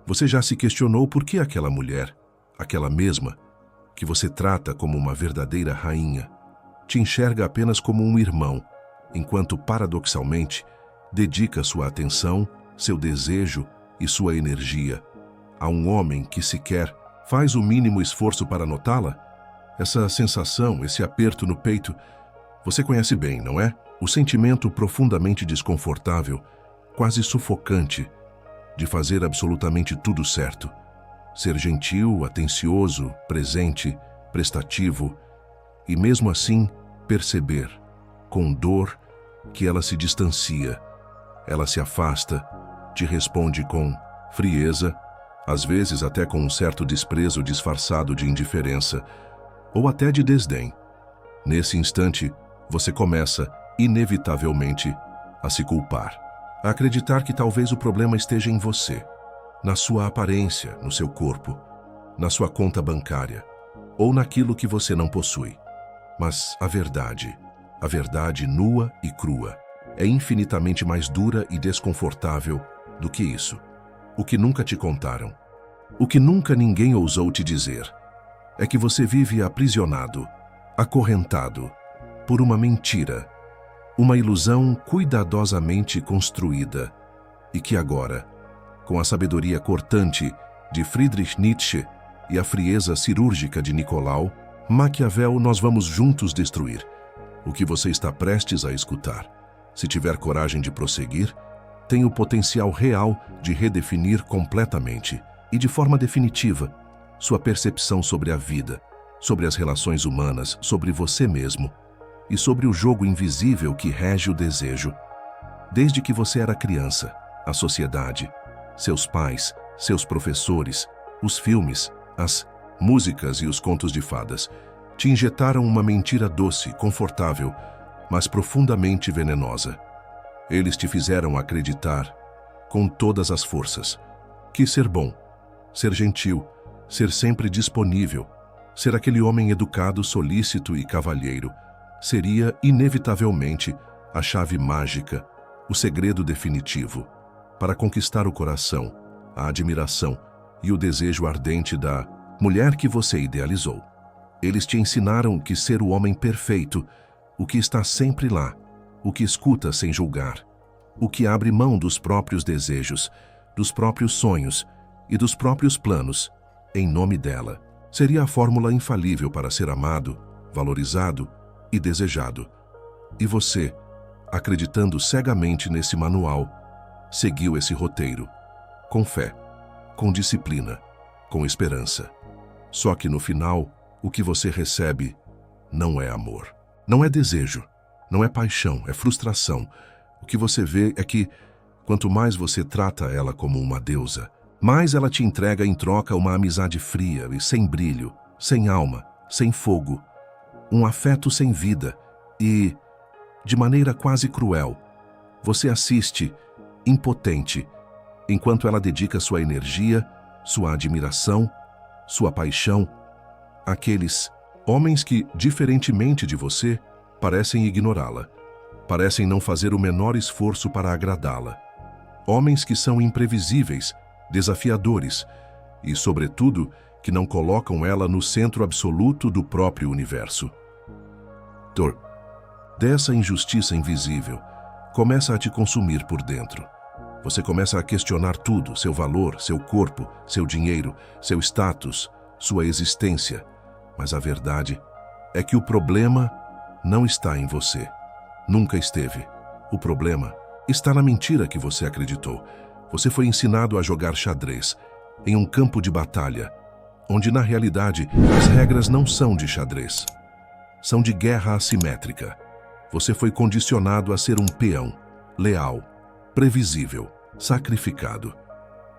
Você já se questionou por que aquela mulher, aquela mesma, que você trata como uma verdadeira rainha, te enxerga apenas como um irmão, enquanto, paradoxalmente, dedica sua atenção, seu desejo e sua energia a um homem que sequer faz o mínimo esforço para notá-la? Essa sensação, esse aperto no peito, você conhece bem, não é? O sentimento profundamente desconfortável, quase sufocante, de fazer absolutamente tudo certo. Ser gentil, atencioso, presente, prestativo e, mesmo assim, perceber, com dor, que ela se distancia, ela se afasta, te responde com frieza, às vezes até com um certo desprezo disfarçado de indiferença, ou até de desdém. Nesse instante, você começa, inevitavelmente, a se culpar, a acreditar que talvez o problema esteja em você, na sua aparência, no seu corpo, na sua conta bancária, ou naquilo que você não possui. Mas a verdade nua e crua, é infinitamente mais dura e desconfortável do que isso. O que nunca te contaram, o que nunca ninguém ousou te dizer, é que você vive aprisionado, acorrentado, por uma mentira, uma ilusão cuidadosamente construída, e que agora, com a sabedoria cortante de Friedrich Nietzsche e a frieza cirúrgica de Nicolau Maquiavel, nós vamos juntos destruir. O que você está prestes a escutar, se tiver coragem de prosseguir, tem o potencial real de redefinir completamente e de forma definitiva sua percepção sobre a vida, sobre as relações humanas, sobre você mesmo e sobre o jogo invisível que rege o desejo. Desde que você era criança, a sociedade, seus pais, seus professores, os filmes, as músicas e os contos de fadas te injetaram uma mentira doce, confortável, mas profundamente venenosa. Eles te fizeram acreditar, com todas as forças, que ser bom, ser gentil, ser sempre disponível, ser aquele homem educado, solícito e cavalheiro, seria, inevitavelmente, a chave mágica, o segredo definitivo, para conquistar o coração, a admiração e o desejo ardente da mulher que você idealizou. Eles te ensinaram que ser o homem perfeito, o que está sempre lá, o que escuta sem julgar, o que abre mão dos próprios desejos, dos próprios sonhos e dos próprios planos, em nome dela, seria a fórmula infalível para ser amado, valorizado e desejado. E você, acreditando cegamente nesse manual, seguiu esse roteiro, com fé, com disciplina, com esperança. Só que no final, o que você recebe não é amor, não é desejo, não é paixão, é frustração. O que você vê é que, quanto mais você trata ela como uma deusa, mais ela te entrega em troca uma amizade fria e sem brilho, sem alma, sem fogo, um afeto sem vida e, de maneira quase cruel, você assiste, impotente, enquanto ela dedica sua energia, sua admiração, sua paixão, àqueles homens que, diferentemente de você, parecem ignorá-la, parecem não fazer o menor esforço para agradá-la. Homens que são imprevisíveis, desafiadores e, sobretudo, que não colocam ela no centro absoluto do próprio universo. Dessa injustiça invisível, começa a te consumir por dentro. Você começa a questionar tudo, seu valor, seu corpo, seu dinheiro, seu status, sua existência. Mas a verdade é que o problema não está em você. Nunca esteve. O problema está na mentira que você acreditou. Você foi ensinado a jogar xadrez em um campo de batalha, onde na realidade as regras não são de xadrez. São de guerra assimétrica. Você foi condicionado a ser um peão, leal, previsível, sacrificado.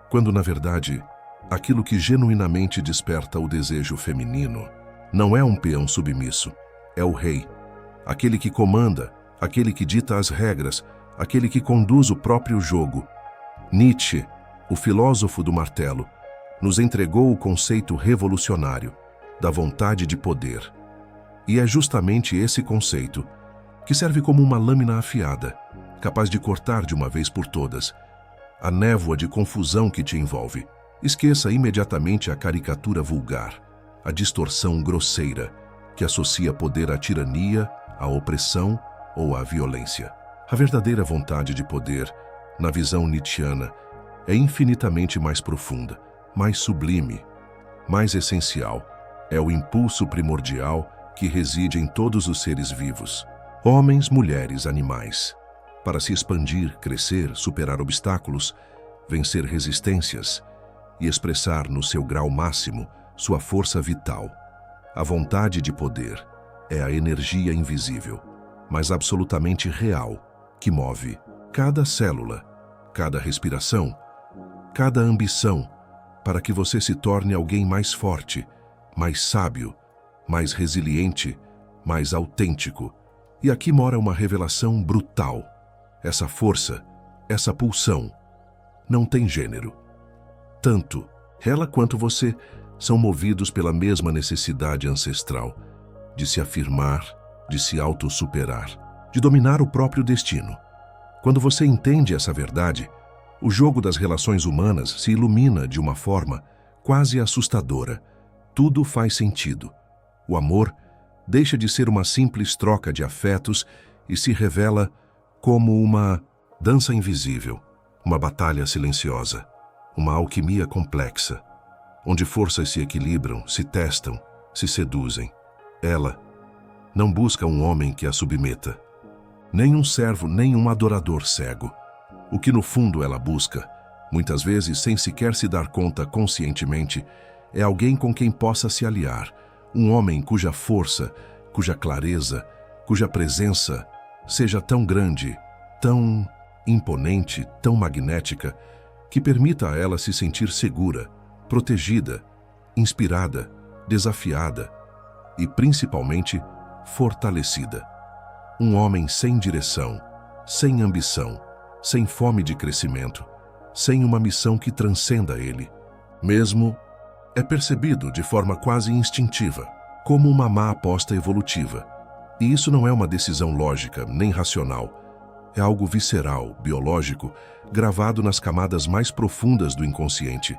Quando na verdade, aquilo que genuinamente desperta o desejo feminino não é um peão submisso, é o rei, aquele que comanda, aquele que dita as regras, aquele que conduz o próprio jogo. Nietzsche, o filósofo do martelo, nos entregou o conceito revolucionário da vontade de poder. E é justamente esse conceito que serve como uma lâmina afiada, capaz de cortar de uma vez por todas a névoa de confusão que te envolve, Esqueça imediatamente a caricatura vulgar, a distorção grosseira, que associa poder à tirania, à opressão ou à violência. A verdadeira vontade de poder, na visão nietzschiana, é infinitamente mais profunda, mais sublime, mais essencial. É o impulso primordial que reside em todos os seres vivos, homens, mulheres, animais, para se expandir, crescer, superar obstáculos, vencer resistências e expressar no seu grau máximo sua força vital. A vontade de poder é a energia invisível, mas absolutamente real, que move cada célula, cada respiração, cada ambição, para que você se torne alguém mais forte, mais sábio, mais resiliente, mais autêntico. E aqui mora uma revelação brutal. Essa força, essa pulsão, não tem gênero. Tanto ela quanto você são movidos pela mesma necessidade ancestral de se afirmar, de se autossuperar, de dominar o próprio destino. Quando você entende essa verdade, o jogo das relações humanas se ilumina de uma forma quase assustadora. Tudo faz sentido. O amor deixa de ser uma simples troca de afetos e se revela como uma dança invisível, uma batalha silenciosa, uma alquimia complexa, onde forças se equilibram, se testam, se seduzem. Ela não busca um homem que a submeta, nem um servo, nem um adorador cego. O que no fundo ela busca, muitas vezes sem sequer se dar conta conscientemente, é alguém com quem possa se aliar, um homem cuja força, cuja clareza, cuja presença seja tão grande, tão imponente, tão magnética, que permita a ela se sentir segura, protegida, inspirada, desafiada e, principalmente, fortalecida. Um homem sem direção, sem ambição, sem fome de crescimento, sem uma missão que transcenda ele. Mesmo é percebido de forma quase instintiva, como uma má aposta evolutiva. E isso não é uma decisão lógica, nem racional. É algo visceral, biológico, gravado nas camadas mais profundas do inconsciente.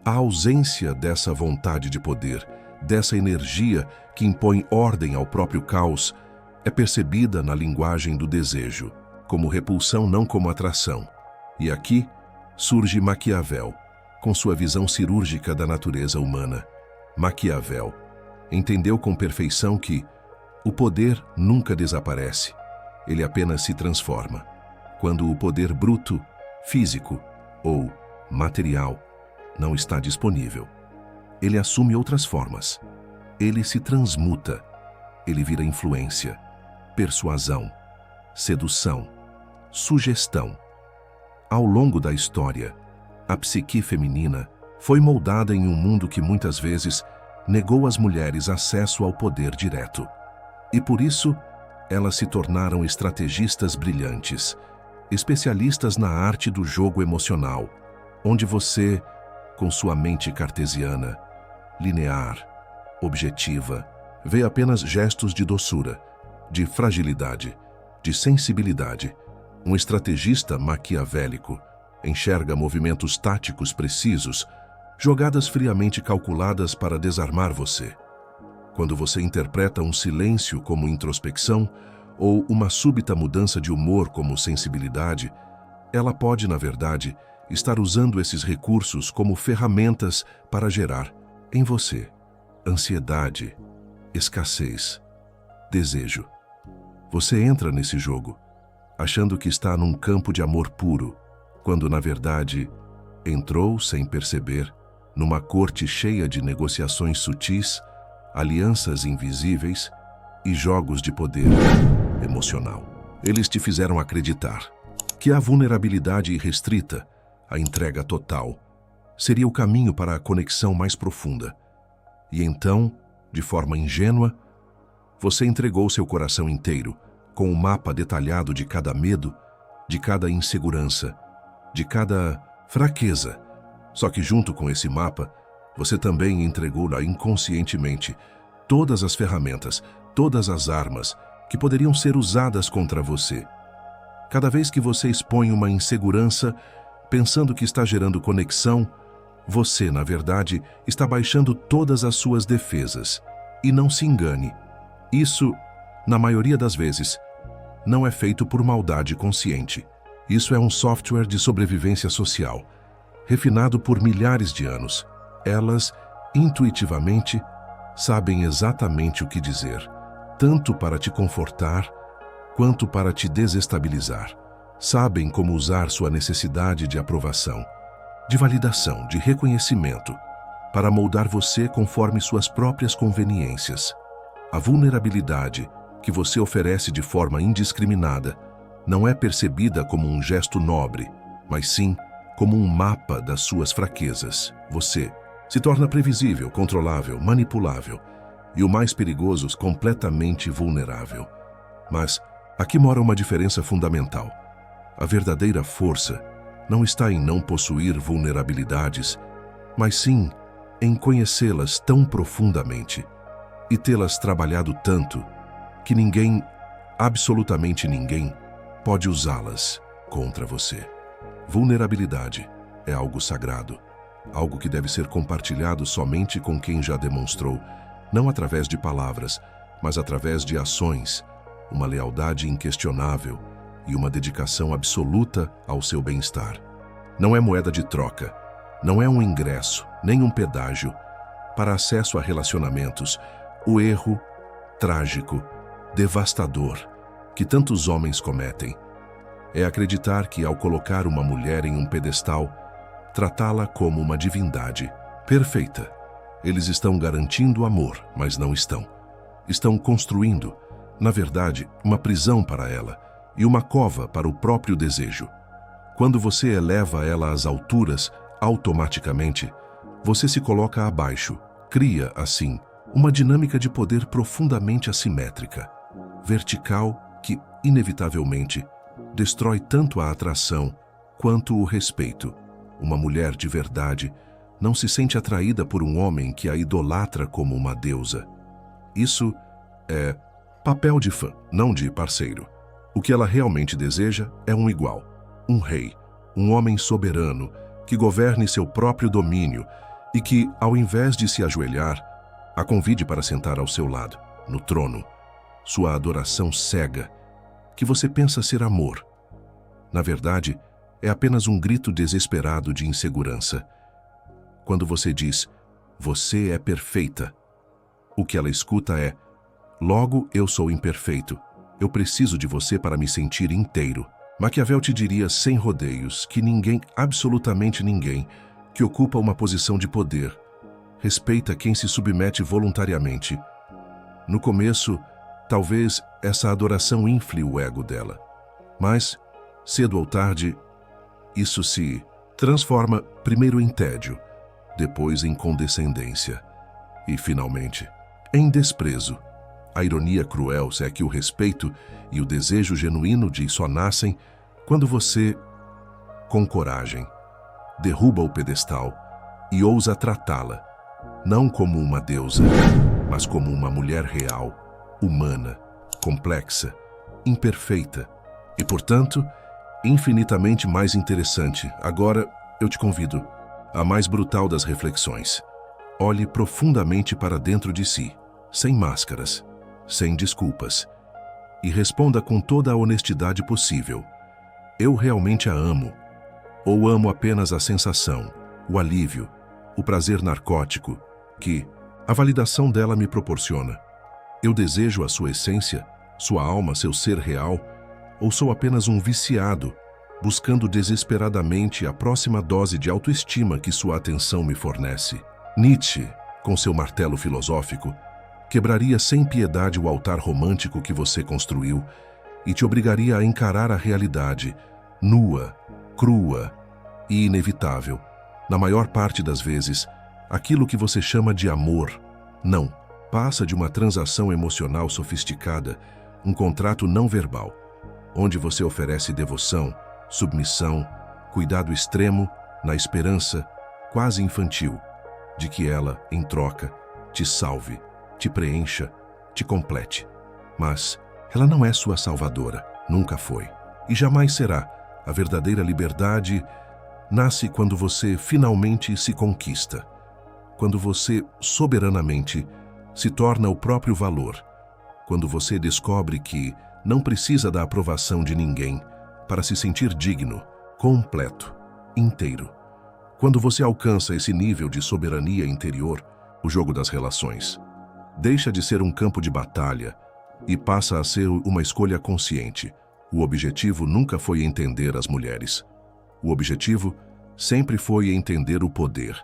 A ausência dessa vontade de poder, dessa energia que impõe ordem ao próprio caos, é percebida na linguagem do desejo, como repulsão, não como atração. E aqui surge Maquiavel, com sua visão cirúrgica da natureza humana. Maquiavel entendeu com perfeição que o poder nunca desaparece, ele apenas se transforma. Quando o poder bruto, físico ou material não está disponível, ele assume outras formas. Ele se transmuta, ele vira influência, persuasão, sedução, sugestão. Ao longo da história, a psique feminina foi moldada em um mundo que muitas vezes negou às mulheres acesso ao poder direto. E por isso, elas se tornaram estrategistas brilhantes, especialistas na arte do jogo emocional, onde você, com sua mente cartesiana, linear, objetiva, vê apenas gestos de doçura, de fragilidade, de sensibilidade. Um estrategista maquiavélico enxerga movimentos táticos precisos, jogadas friamente calculadas para desarmar você. Quando você interpreta um silêncio como introspecção ou uma súbita mudança de humor como sensibilidade, ela pode, na verdade, estar usando esses recursos como ferramentas para gerar em você ansiedade, escassez, desejo. Você entra nesse jogo, achando que está num campo de amor puro, quando, na verdade, entrou, sem perceber, numa corte cheia de negociações sutis, alianças invisíveis e jogos de poder emocional. Eles te fizeram acreditar que a vulnerabilidade irrestrita, a entrega total, seria o caminho para a conexão mais profunda. E então, de forma ingênua, você entregou seu coração inteiro, com um mapa detalhado de cada medo, de cada insegurança, de cada fraqueza. Só que junto com esse mapa, você também entregou-lhe inconscientemente todas as ferramentas, todas as armas que poderiam ser usadas contra você. Cada vez que você expõe uma insegurança, pensando que está gerando conexão, Você, na verdade, está baixando todas as suas defesas. E não se engane, isso, na maioria das vezes, não é feito por maldade consciente. Isso é um software de sobrevivência social, refinado por milhares de anos. Elas, intuitivamente, sabem exatamente o que dizer, tanto para te confortar, quanto para te desestabilizar. Sabem como usar sua necessidade de aprovação, de validação, de reconhecimento, para moldar você conforme suas próprias conveniências. A vulnerabilidade que você oferece de forma indiscriminada não é percebida como um gesto nobre, mas sim como um mapa das suas fraquezas. Você se torna previsível, controlável, manipulável e, o mais perigoso, completamente vulnerável. Mas aqui mora uma diferença fundamental. A verdadeira força não está em não possuir vulnerabilidades, mas sim em conhecê-las tão profundamente e tê-las trabalhado tanto que ninguém, absolutamente ninguém, pode usá-las contra você. Vulnerabilidade é algo sagrado, algo que deve ser compartilhado somente com quem já demonstrou, não através de palavras, mas através de ações, uma lealdade inquestionável e uma dedicação absoluta ao seu bem-estar. Não é moeda de troca, não é um ingresso, nem um pedágio para acesso a relacionamentos. O erro trágico, devastador, que tantos homens cometem é acreditar que, ao colocar uma mulher em um pedestal, tratá-la como uma divindade perfeita. Eles estão garantindo amor, mas não estão. Estão construindo, na verdade, uma prisão para ela e uma cova para o próprio desejo. Quando você eleva ela às alturas, automaticamente, você se coloca abaixo. Cria, assim, uma dinâmica de poder profundamente assimétrica, vertical, que, inevitavelmente, destrói tanto a atração quanto o respeito. Uma mulher de verdade não se sente atraída por um homem que a idolatra como uma deusa. Isso é papel de fã, não de parceiro. O que ela realmente deseja é um igual, um rei, um homem soberano que governe seu próprio domínio e que, ao invés de se ajoelhar, a convide para sentar ao seu lado, no trono. Sua adoração cega, que você pensa ser amor, na verdade, é apenas um grito desesperado de insegurança. Quando você diz, você é perfeita, o que ela escuta é, logo eu sou imperfeito, eu preciso de você para me sentir inteiro. Maquiavel te diria sem rodeios que ninguém, absolutamente ninguém, que ocupa uma posição de poder, respeita quem se submete voluntariamente. No começo, talvez essa adoração infle o ego dela, mas, cedo ou tarde, isso se transforma primeiro em tédio, depois em condescendência e, finalmente, em desprezo. A ironia cruel é que o respeito e o desejo genuíno só nascem quando você, com coragem, derruba o pedestal e ousa tratá-la, não como uma deusa, mas como uma mulher real, humana, complexa, imperfeita e, portanto, infinitamente mais interessante. Agora, eu te convido à mais brutal das reflexões. Olhe profundamente para dentro de si, sem máscaras, sem desculpas, e responda com toda a honestidade possível. Eu realmente a amo? Ou amo apenas a sensação, o alívio, o prazer narcótico que a validação dela me proporciona? Eu desejo a sua essência, sua alma, seu ser real, ou sou apenas um viciado, buscando desesperadamente a próxima dose de autoestima que sua atenção me fornece? Nietzsche, com seu martelo filosófico, quebraria sem piedade o altar romântico que você construiu e te obrigaria a encarar a realidade, nua, crua e inevitável. Na maior parte das vezes, aquilo que você chama de amor, não passa de uma transação emocional sofisticada, um contrato não verbal, onde você oferece devoção, submissão, cuidado extremo, na esperança, quase infantil, de que ela, em troca, te salve, te preencha, te complete. Mas ela não é sua salvadora, nunca foi, e jamais será. A verdadeira liberdade nasce quando você finalmente se conquista, quando você soberanamente se torna o próprio valor, quando você descobre que não precisa da aprovação de ninguém para se sentir digno, completo, inteiro. Quando você alcança esse nível de soberania interior, o jogo das relações deixa de ser um campo de batalha e passa a ser uma escolha consciente. O objetivo nunca foi entender as mulheres. O objetivo sempre foi entender o poder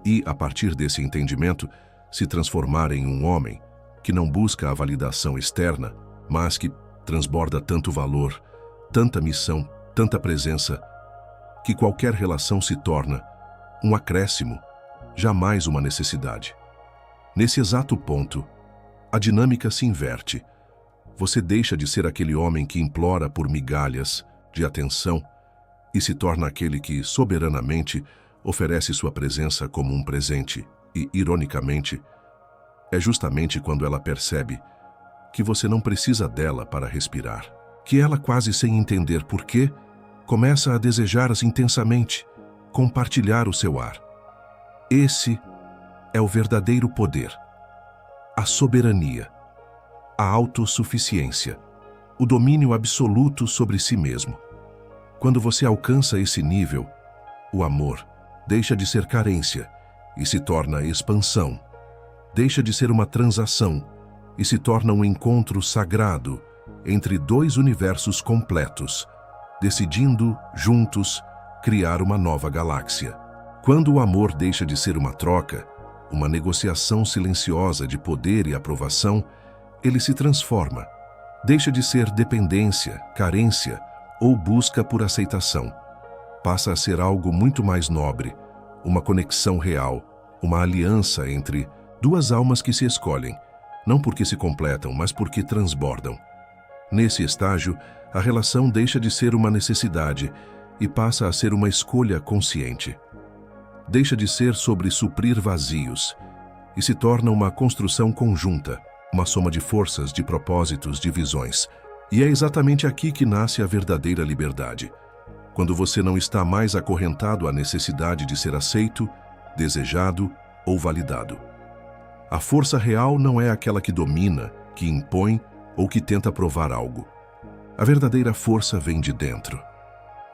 e, a partir desse entendimento, se transformar em um homem que não busca a validação externa, mas que transborda tanto valor, tanta missão, tanta presença, que qualquer relação se torna um acréscimo, jamais uma necessidade. Nesse exato ponto, a dinâmica se inverte. Você deixa de ser aquele homem que implora por migalhas de atenção e se torna aquele que, soberanamente, oferece sua presença como um presente. E, ironicamente, é justamente quando ela percebe que você não precisa dela para respirar, que ela, quase sem entender por quê, começa a desejar-se intensamente, compartilhar o seu ar. Esse é o verdadeiro poder, a soberania, a autossuficiência, o domínio absoluto sobre si mesmo. Quando você alcança esse nível, o amor deixa de ser carência e se torna expansão, deixa de ser uma transação e se torna um encontro sagrado entre dois universos completos, decidindo, juntos, criar uma nova galáxia. Quando o amor deixa de ser uma troca, uma negociação silenciosa de poder e aprovação, ele se transforma. Deixa de ser dependência, carência ou busca por aceitação. Passa a ser algo muito mais nobre, uma conexão real, uma aliança entre duas almas que se escolhem, não porque se completam, mas porque transbordam. Nesse estágio, a relação deixa de ser uma necessidade e passa a ser uma escolha consciente. Deixa de ser sobre suprir vazios e se torna uma construção conjunta, uma soma de forças, de propósitos, de visões. E é exatamente aqui que nasce a verdadeira liberdade, quando você não está mais acorrentado à necessidade de ser aceito, desejado ou validado. A força real não é aquela que domina, que impõe ou que tenta provar algo. A verdadeira força vem de dentro.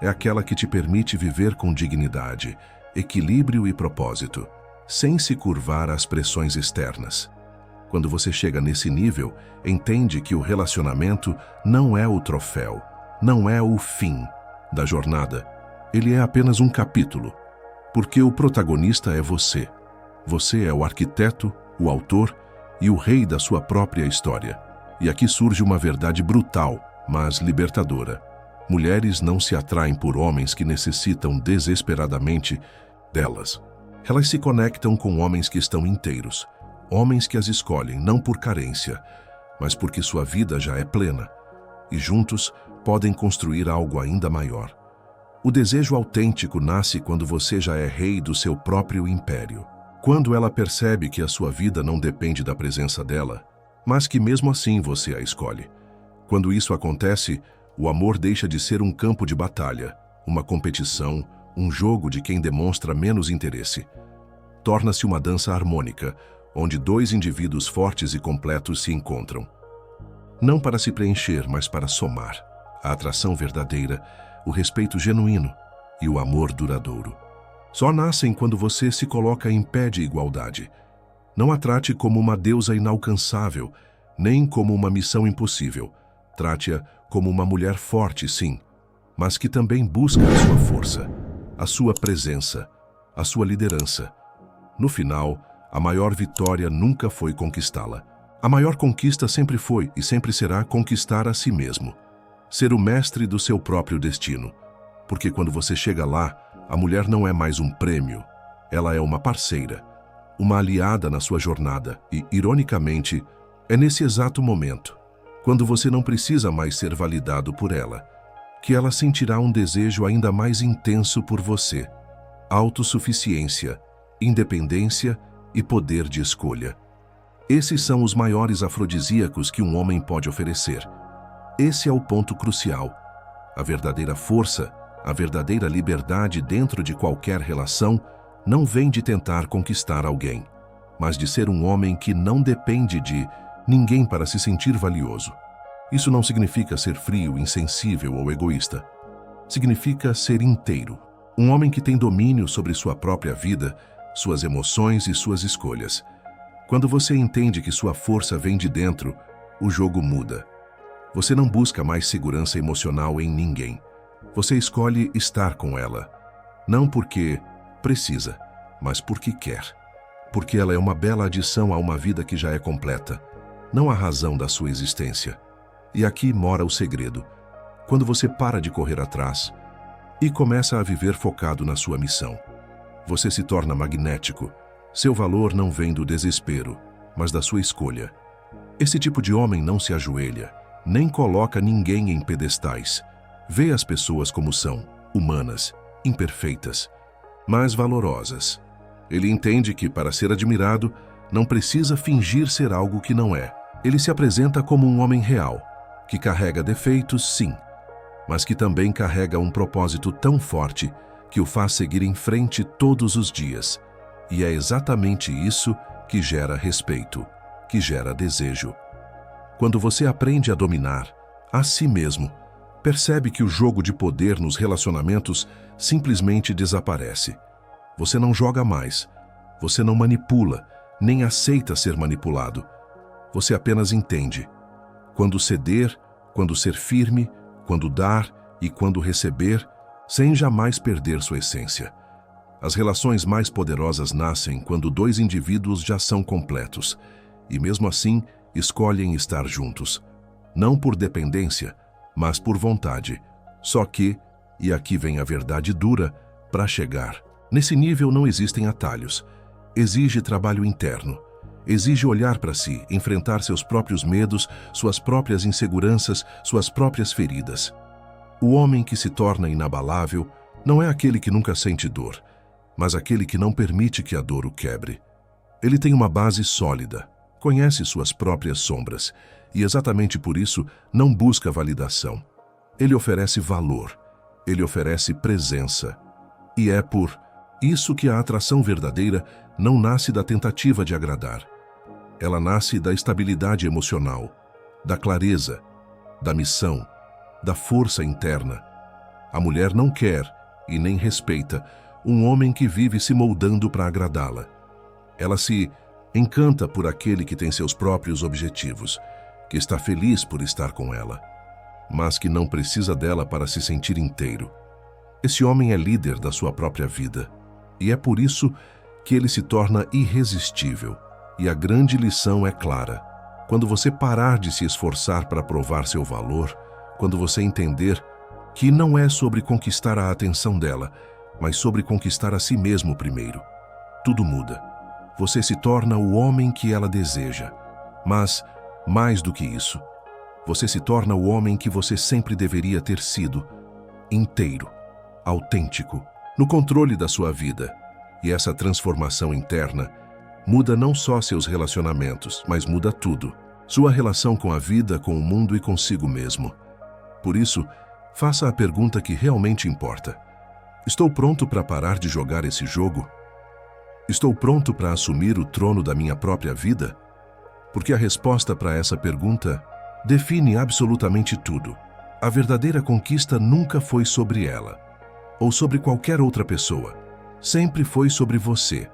É aquela que te permite viver com dignidade, equilíbrio e propósito, sem se curvar às pressões externas. Quando você chega nesse nível, entende que o relacionamento não é o troféu, não é o fim da jornada. Ele é apenas um capítulo, porque o protagonista é você. Você é o arquiteto, o autor e o rei da sua própria história. E aqui surge uma verdade brutal, mas libertadora. Mulheres não se atraem por homens que necessitam desesperadamente delas. Elas se conectam com homens que estão inteiros, homens que as escolhem não por carência, mas porque sua vida já é plena, e juntos podem construir algo ainda maior. O desejo autêntico nasce quando você já é rei do seu próprio império. Quando ela percebe que a sua vida não depende da presença dela, mas que mesmo assim você a escolhe. Quando isso acontece, o amor deixa de ser um campo de batalha, uma competição, um jogo de quem demonstra menos interesse. Torna-se uma dança harmônica, onde dois indivíduos fortes e completos se encontram. Não para se preencher, mas para somar. A atração verdadeira, o respeito genuíno e o amor duradouro. Só nascem quando você se coloca em pé de igualdade. Não a trate como uma deusa inalcançável, nem como uma missão impossível. Trate-a como uma mulher forte, sim, mas que também busca a sua força, a sua presença, a sua liderança. No final, a maior vitória nunca foi conquistá-la. A maior conquista sempre foi e sempre será conquistar a si mesmo. Ser o mestre do seu próprio destino. Porque quando você chega lá, a mulher não é mais um prêmio. Ela é uma parceira, uma aliada na sua jornada e, ironicamente, é nesse exato momento, quando você não precisa mais ser validado por ela, que ela sentirá um desejo ainda mais intenso por você. Autossuficiência, independência e poder de escolha. Esses são os maiores afrodisíacos que um homem pode oferecer. Esse é o ponto crucial. A verdadeira força A verdadeira liberdade dentro de qualquer relação não vem de tentar conquistar alguém, mas de ser um homem que não depende de ninguém para se sentir valioso. Isso não significa ser frio, insensível ou egoísta. Significa ser inteiro. Um homem que tem domínio sobre sua própria vida, suas emoções e suas escolhas. Quando você entende que sua força vem de dentro, o jogo muda. Você não busca mais segurança emocional em ninguém. Você escolhe estar com ela. Não porque precisa, mas porque quer. Porque ela é uma bela adição a uma vida que já é completa, não a razão da sua existência. E aqui mora o segredo. Quando você para de correr atrás e começa a viver focado na sua missão, você se torna magnético. Seu valor não vem do desespero, mas da sua escolha. Esse tipo de homem não se ajoelha, nem coloca ninguém em pedestais. Vê as pessoas como são, humanas, imperfeitas, mas valorosas. Ele entende que, para ser admirado, não precisa fingir ser algo que não é. Ele se apresenta como um homem real, que carrega defeitos, sim, mas que também carrega um propósito tão forte que o faz seguir em frente todos os dias. E é exatamente isso que gera respeito, que gera desejo. Quando você aprende a dominar a si mesmo, percebe que o jogo de poder nos relacionamentos simplesmente desaparece. Você não joga mais, você não manipula, nem aceita ser manipulado. Você apenas entende. Quando ceder, quando ser firme, quando dar e quando receber, sem jamais perder sua essência. As relações mais poderosas nascem quando dois indivíduos já são completos e, mesmo assim, escolhem estar juntos. Não por dependência, mas por vontade. Só que, e aqui vem a verdade dura, para chegar nesse nível não existem atalhos. Exige trabalho interno. Exige olhar para si, enfrentar seus próprios medos, suas próprias inseguranças, suas próprias feridas. O homem que se torna inabalável não é aquele que nunca sente dor, mas aquele que não permite que a dor o quebre. Ele tem uma base sólida, conhece suas próprias sombras e, exatamente por isso, não busca validação. Ele oferece valor, ele oferece presença. E é por isso que a atração verdadeira não nasce da tentativa de agradar. Ela nasce da estabilidade emocional, da clareza, da missão, da força interna. A mulher não quer e nem respeita um homem que vive se moldando para agradá-la. Ela se encanta por aquele que tem seus próprios objetivos, que está feliz por estar com ela, mas que não precisa dela para se sentir inteiro. Esse homem é líder da sua própria vida, e é por isso que ele se torna irresistível. E a grande lição é clara. Quando você parar de se esforçar para provar seu valor, quando você entender que não é sobre conquistar a atenção dela, mas sobre conquistar a si mesmo primeiro, tudo muda. Você se torna o homem que ela deseja. Mas, mais do que isso, você se torna o homem que você sempre deveria ter sido, inteiro, autêntico, no controle da sua vida. E essa transformação interna muda não só seus relacionamentos, mas muda tudo. Sua relação com a vida, com o mundo e consigo mesmo. Por isso, faça a pergunta que realmente importa. Estou pronto para parar de jogar esse jogo? Estou pronto para assumir o trono da minha própria vida? Porque a resposta para essa pergunta define absolutamente tudo. A verdadeira conquista nunca foi sobre ela, ou sobre qualquer outra pessoa. Sempre foi sobre você,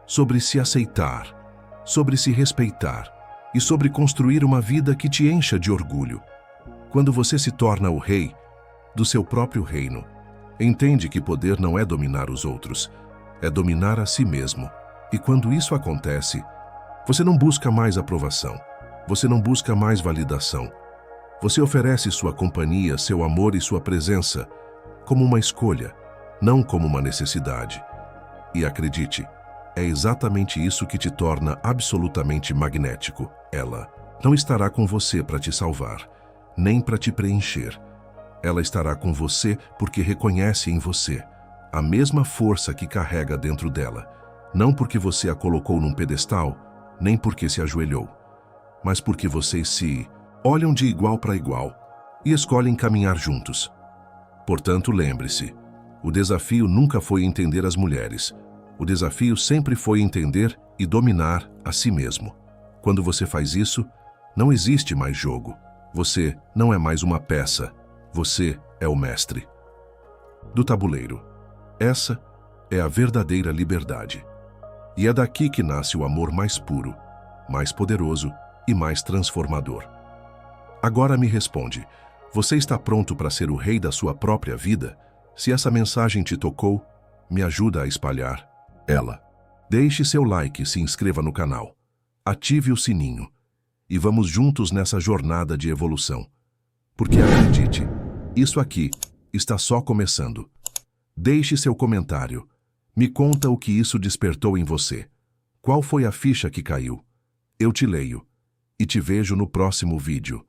sobre se aceitar, sobre se respeitar e sobre construir uma vida que te encha de orgulho. Quando você se torna o rei do seu próprio reino, entende que poder não é dominar os outros, é dominar a si mesmo. E quando isso acontece, você não busca mais aprovação, você não busca mais validação. Você oferece sua companhia, seu amor e sua presença como uma escolha, não como uma necessidade. E acredite, é exatamente isso que te torna absolutamente magnético. Ela não estará com você para te salvar, nem para te preencher. Ela estará com você porque reconhece em você a mesma força que carrega dentro dela, não porque você a colocou num pedestal, nem porque se ajoelhou, mas porque vocês se olham de igual para igual e escolhem caminhar juntos. Portanto, lembre-se, o desafio nunca foi entender as mulheres. O desafio sempre foi entender e dominar a si mesmo. Quando você faz isso, não existe mais jogo. Você não é mais uma peça. Você é o mestre. Do tabuleiro. Essa é a verdadeira liberdade. E é daqui que nasce o amor mais puro, mais poderoso e mais transformador. Agora me responde, você está pronto para ser o rei da sua própria vida? Se essa mensagem te tocou, me ajuda a espalhar ela. Deixe seu like e se inscreva no canal. Ative o sininho. E vamos juntos nessa jornada de evolução. Porque acredite, isso aqui está só começando. Deixe seu comentário. Me conta o que isso despertou em você. Qual foi a ficha que caiu? Eu te leio. E te vejo no próximo vídeo.